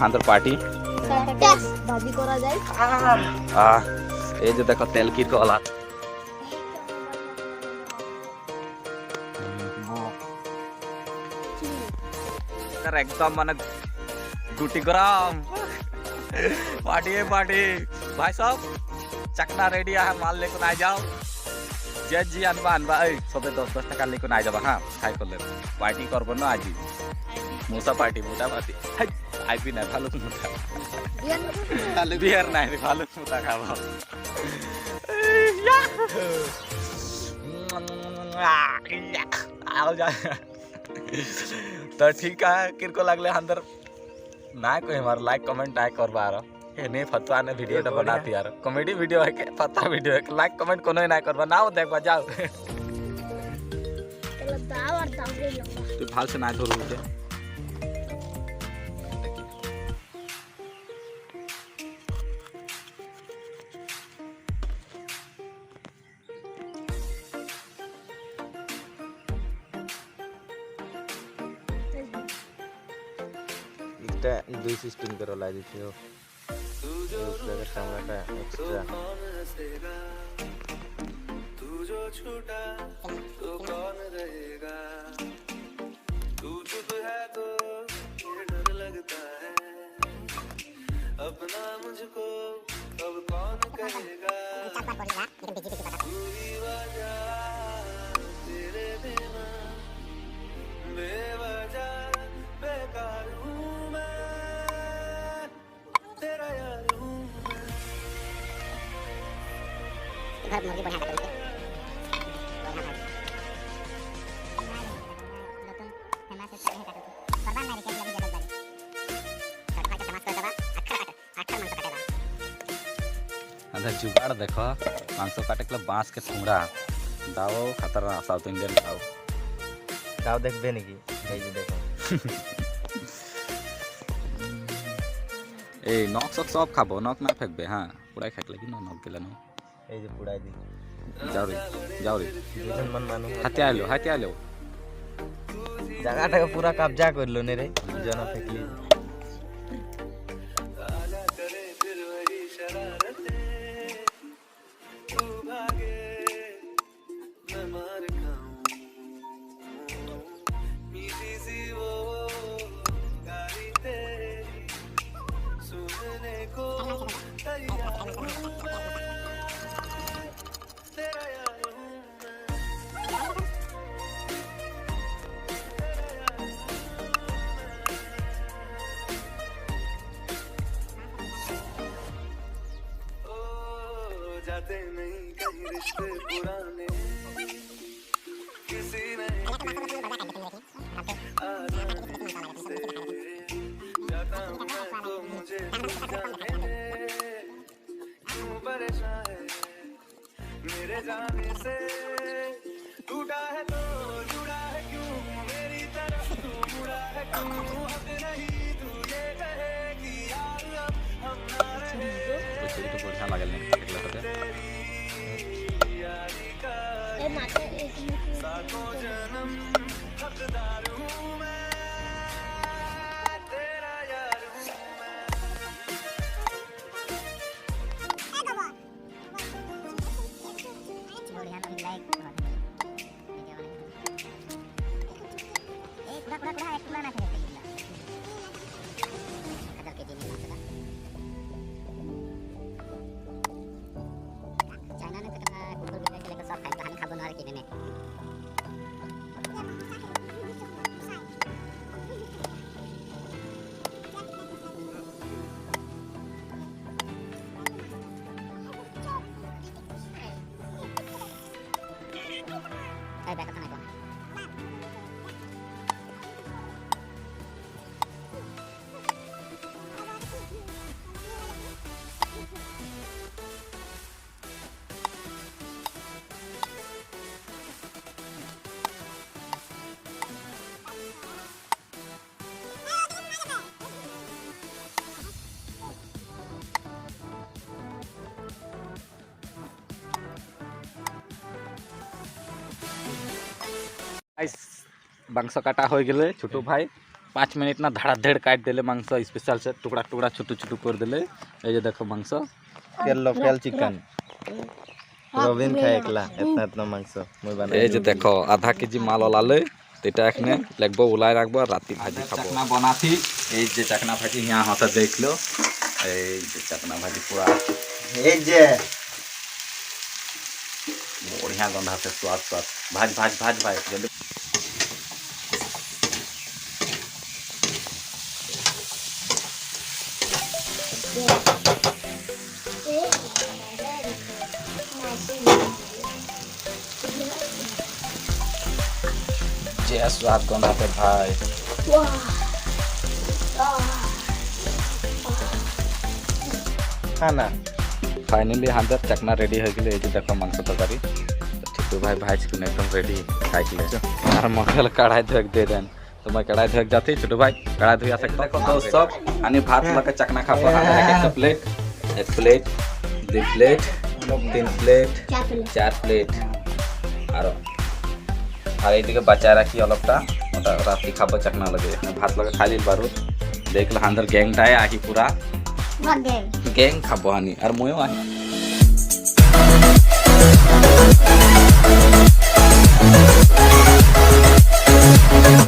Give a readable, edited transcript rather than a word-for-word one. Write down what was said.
হাঁদর party ভাজি করা যায়। এই যে দেখো তেল কি কলা একদম মানে গুটি গরम पार्टी है पार्टी भाई साहब चकना रेडी है माल लेकर आ जाओ जे जी अनबा अनबा सबे 10-10 টাকা लेकर आ जाबा हां खाई करले पार्टी करब ना आज मुसा पार्टी मोटा पार्टी आई भी ना भालो मुता बियर ना भालो मुता खाबो आओ जा तो ठीक है किरको लागले अंदर ना कोई हमारा लाइक कमेंट ना करवा रहा है नहीं फतवा ने वीडियो तो बनाती यार कॉमेडी वीडियो है के पता वीडियो है लाइक कमेंट कोनो ना करवा ना देखबा जाओ चलो दाव और दाव ले लो तू फाल से ना धरो मुझे এটা দুই সিস্টেম করে লাই দিতে हो उसका टमाटा एक्स्ट्रा तू जो छूटा तो कौन रहेगा तू चुप है तो ये डर लगता है अपना मुझको अब कौन कहेगा तू ही वजह तेरे बिना बेवजह बेकार हूँ मैं तेरा यार हूँ मैं घर मुर्गी बढ़िया करते हैं लोटन फेमस है नहीं करते परवान नहीं के लगी जरूरत बारी कटवा के फेमस कर दबा अखर मांस काटेगा अंदर जुगाड़ देखो मांस काटे के बांस के ठुंगरा दाव खतरनाक साउथ इंडियन दाव देखबे नहीं की देखो ए नक सब खाबो नक ना फेंकबे हां पुराई खाक लगी न नक गेला न এই যে পুড়াই দি जाओ रे দুজন মান মানু हाथे आलो জায়গাটাকে পুরা কবজা করলো নে রে দুজন ফেকলি जाते नहीं कहीं रिश्ते पुराने किसी ने जाता हूँ मैं तो मुझे जाने क्यों परेशान है मेरे जाने से टूटा है तो जुड़ा है क्यों मेरी तरफ तू मुड़ा है क्यों अब नहीं तू ये कहे कि यार अब हम ना रहे तो बढ़िया लागल नहीं ए माते सातों जन्म हकदार हूँ मैं तेरा यार हूँ मैं बढ़िया लग लाइक एक पूरा एक पूरा ना थे हजार के जी में ना चाइना ने तो कहा कुकुर भी लेके सब खाई कहानी खाबो ना के ने ai back up মাংস কাটা হয়ে গেলে ছোট ভাই 5 মিনিট না ধাড়াধেড় কাট দিলে মাংস স্পেশাল সে টুকরা টুকরা ছোট ছোট করে দিলে এই যে দেখো মাংস তেল লোকাল চিকেন রবিন খায় একলা इतना इतना মাংস মই বানাই এই যে দেখো আধা কেজি মাল ওলালে এটা এখানে লাগবো উলাই রাখবো রাতি ভাজি খাবো চাকনা বানাতি এই যে চাকনা ভাজি यहाँ হতা দেখলো এই যে চাকনা ভাজি পুরা এই যে बढ़िया गंधा से स्वाद स्वाद भाज भाज भाज भाई जल्दी जय स्वाद गंधा पे भाई খানা फाइनली हाथ चकना रेडी हो गए देखो मांस तरकारी ठीक भाई भाज के एकदम रेडी खाई के और मकल कढ़ाई धोक दे देन तो मैं कढ़ाई धोक जाती छोटू भाई कढ़ाई धोया सकता देखो दोस्त सब आनी भात लगा चकना खा एक प्लेट 2 प्लेट 3 प्लेट 4 प्लेट और ये बचा रखी अलगटा राति खाब चकना लगे भात लगा खाली बारू देख लो अंदर गैंगटाए आही पूरा गैंग खाब हानी और मयो आही